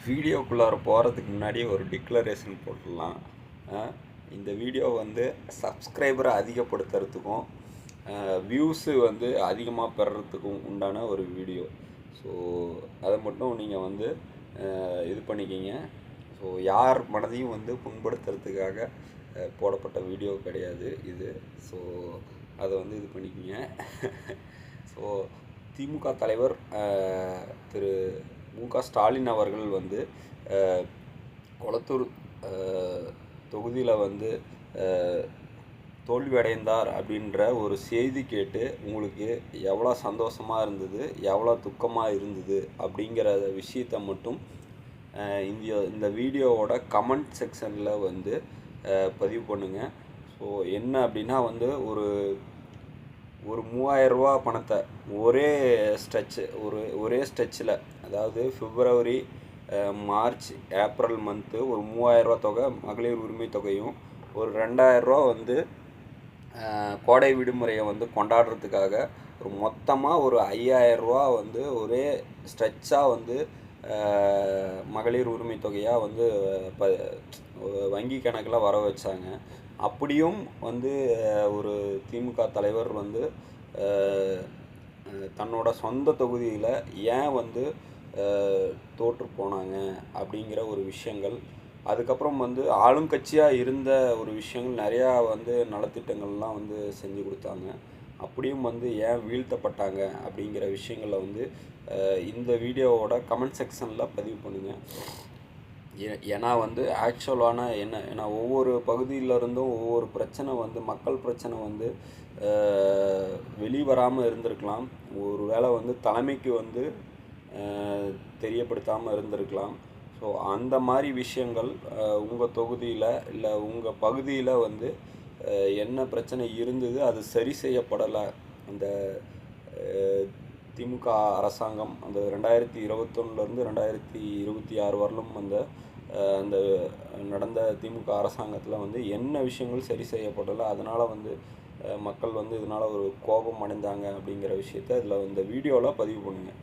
வீடியோக்குள்ளார போகிறதுக்கு முன்னாடி ஒரு டிக்ளரேஷன் போட்டுடலாம். இந்த வீடியோ வந்து சப்ஸ்கிரைபரை அதிகப்படுத்துறதுக்கும் வியூஸு வந்து அதிகமாக பெறுறதுக்கும் உண்டான ஒரு வீடியோ. ஸோ அதை மட்டும் நீங்கள் வந்து இது பண்ணிக்கிங்க. ஸோ யார் மனதையும் வந்து புண்படுத்துறதுக்காக போடப்பட்ட வீடியோ கிடையாது இது. ஸோ அதை வந்து இது பண்ணிக்கிங்க. ஸோ திமுக தலைவர் திரு மு.க. ஸ்டாலின் அவர்கள் வந்து கொளத்தூர் தொகுதியில் வந்து தோல்வி அடைந்தார் அப்படின்ற ஒரு செய்தி கேட்டு உங்களுக்கு எவ்வளோ சந்தோஷமாக இருந்தது, எவ்வளோ துக்கமாக இருந்தது அப்படிங்கிற விஷயத்தை மட்டும் இந்த வீடியோவோட கமெண்ட் செக்ஷனில் வந்து பதிவு பண்ணுங்கள். ஸோ என்ன அப்படின்னா வந்து ஒரு 3000 ரூபா பணத்தை ஒரே ஸ்ட்ரெச்சில், அதாவது பிப்ரவரி, மார்ச், ஏப்ரல் மந்த்து ஒரு 3000 ரூபா தொகை மகளிர் உரிமை தொகையும், ஒரு 2000 ரூபா வந்து கோடை விடுமுறையை வந்து கொண்டாடுறதுக்காக ஒரு மொத்தமாக ஒரு 5000 ரூபா வந்து ஒரே ஸ்ட்ரெச்சாக வந்து மகளிர் உரிமை தொகையாக வந்து வங்கி கணக்கில் வர வச்சாங்க. அப்படியும் வந்து ஒரு திமுக தலைவர் வந்து தன்னோட சொந்த தொகுதியில் ஏன் வந்து தோற்று போனாங்க அப்படிங்கிற ஒரு விஷயங்கள், அதுக்கப்புறம் வந்து ஆளுங்கட்சியாக இருந்த ஒரு விஷயங்கள் நிறையா வந்து நலத்திட்டங்கள்லாம் வந்து செஞ்சு கொடுத்தாங்க. அப்படியும் வந்து ஏன் வீழ்த்தப்பட்டாங்க அப்படிங்கிற விஷயங்களை வந்து இந்த வீடியோவோட கமெண்ட் செக்ஷனில் பதிவு பண்ணுங்கள். ஏன்னா வந்து ஆக்சுவலான ஏன்னா ஒவ்வொரு பகுதியிலருந்தும் ஒவ்வொரு பிரச்சனை வந்து மக்கள் பிரச்சனை வந்து வெளிவராமல் இருந்திருக்கலாம். ஒரு வேளை வந்து தலைமைக்கு வந்து தெரியப்படுத்தாமல் இருந்திருக்கலாம். ஸோ அந்த மாதிரி விஷயங்கள் உங்கள் தொகுதியில் இல்லை உங்கள் பகுதியில் வந்து என்ன பிரச்சனை இருந்தது, அது சரி செய்யப்படலை. அந்த திமுக அரசாங்கம் அந்த 2021லேருந்து 2026 வரலும் அந்த நடந்த திமுக அரசாங்கத்தில் வந்து என்ன விஷயங்கள் சரி செய்யப்படலை, அதனால் வந்து மக்கள் வந்து இதனால் ஒரு கோபம் அடைந்தாங்க அப்படிங்கிற விஷயத்த இதில் இந்த வீடியோவில் பதிவு பண்ணுங்கள்.